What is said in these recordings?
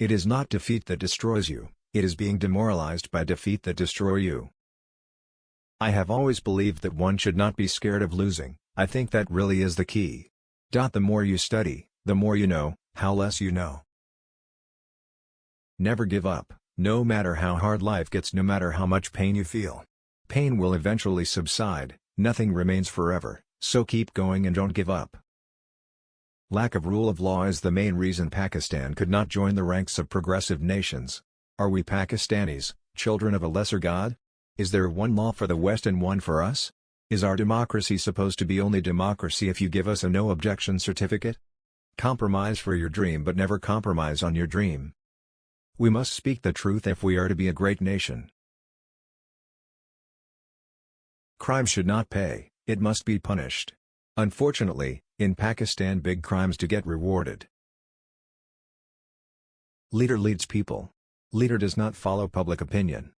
It is not defeat that destroys you, it is being demoralized by defeat that destroys you. I have always believed that one should not be scared of losing. I think that really is the key. The more you study, the more you know, how less you know. Never give up, no matter how hard life gets, no matter how much pain you feel. Pain will eventually subside, nothing remains forever, so keep going and don't give up. Lack of rule of law is the main reason Pakistan could not join the ranks of progressive nations. Are we Pakistanis, children of a lesser god? Is there one law for the West and one for us? Is our democracy supposed to be only democracy if you give us a no objection certificate? Compromise for your dream, but never compromise on your dream. We must speak the truth if we are to be a great nation. Crime should not pay, it must be punished. Unfortunately, in Pakistan big crimes do get rewarded. Leader leads people. Leader does not follow public opinion.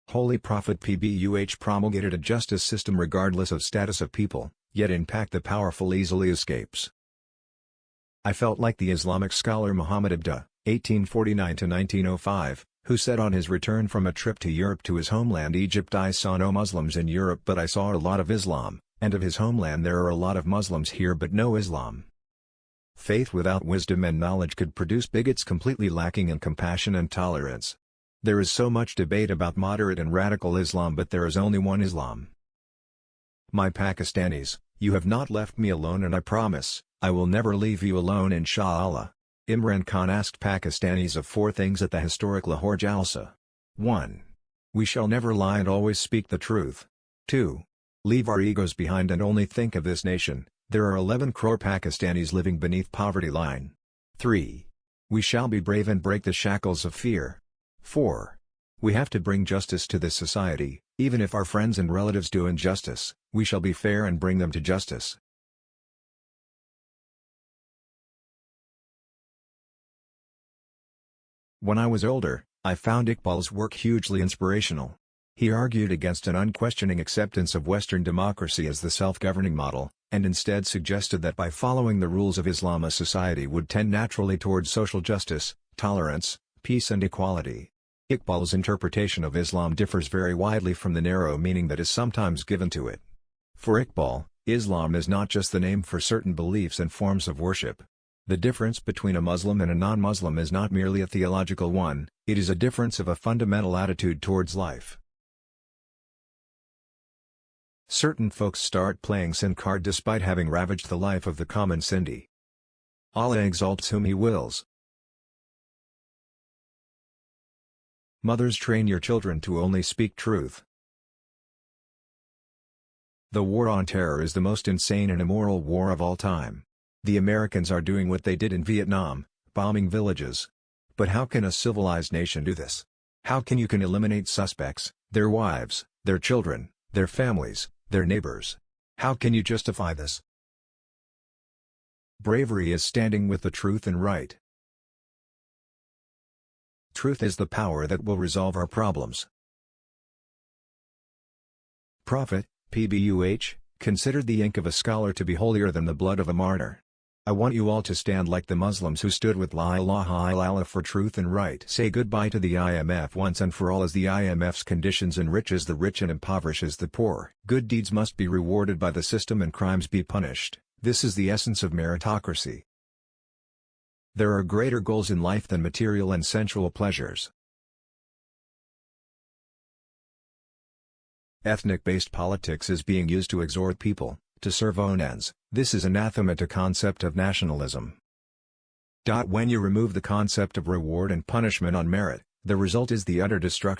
Holy Prophet PBUH promulgated a justice system regardless of status of people, yet in Pak the powerful easily escapes. I felt like the Islamic scholar Muhammad Abduh, 1849–1905, who said on his return from a trip to Europe to his homeland Egypt, I saw no Muslims in Europe but I saw a lot of Islam, and of his homeland there are a lot of Muslims here but no Islam. Faith without wisdom and knowledge could produce bigots completely lacking in compassion and tolerance. There is so much debate about moderate and radical Islam, but there is only one Islam. My Pakistanis, you have not left me alone, and I promise, I will never leave you alone inshallah. Imran Khan asked Pakistanis of 4 things at the historic Lahore Jalsa. 1. We shall never lie and always speak the truth. 2. Leave our egos behind and only think of this nation. There are 11 crore Pakistanis living beneath poverty line. 3. We shall be brave and break the shackles of fear. 4. We have to bring justice to this society, even if our friends and relatives do injustice, we shall be fair and bring them to justice. When I was older, I found Iqbal's work hugely inspirational. He argued against an unquestioning acceptance of Western democracy as the self-governing model, and instead suggested that by following the rules of Islam a society would tend naturally towards social justice, tolerance, peace and equality. Iqbal's interpretation of Islam differs very widely from the narrow meaning that is sometimes given to it. For Iqbal, Islam is not just the name for certain beliefs and forms of worship. The difference between a Muslim and a non-Muslim is not merely a theological one, it is a difference of a fundamental attitude towards life. Certain folks start playing sin card despite having ravaged the life of the common Sindhi. Allah exalts whom He wills. Mothers, train your children to only speak truth. The war on terror is the most insane and immoral war of all time. The Americans are doing what they did in Vietnam, bombing villages. But how can a civilized nation do this? How can you eliminate suspects, their wives, their children, their families, their neighbors? How can you justify this? Bravery is standing with the truth and right. Truth is the power that will resolve our problems. Prophet, PBUH, considered the ink of a scholar to be holier than the blood of a martyr. I want you all to stand like the Muslims who stood with La ilaha illallah for truth and right. Say goodbye to the IMF once and for all, as the IMF's conditions enriches the rich and impoverishes the poor. Good deeds must be rewarded by the system and crimes be punished. This is the essence of meritocracy. There are greater goals in life than material and sensual pleasures. Ethnic-based politics is being used to exhort people, to serve own ends. This is anathema to concept of nationalism. When you remove the concept of reward and punishment on merit, the result is the utter destruction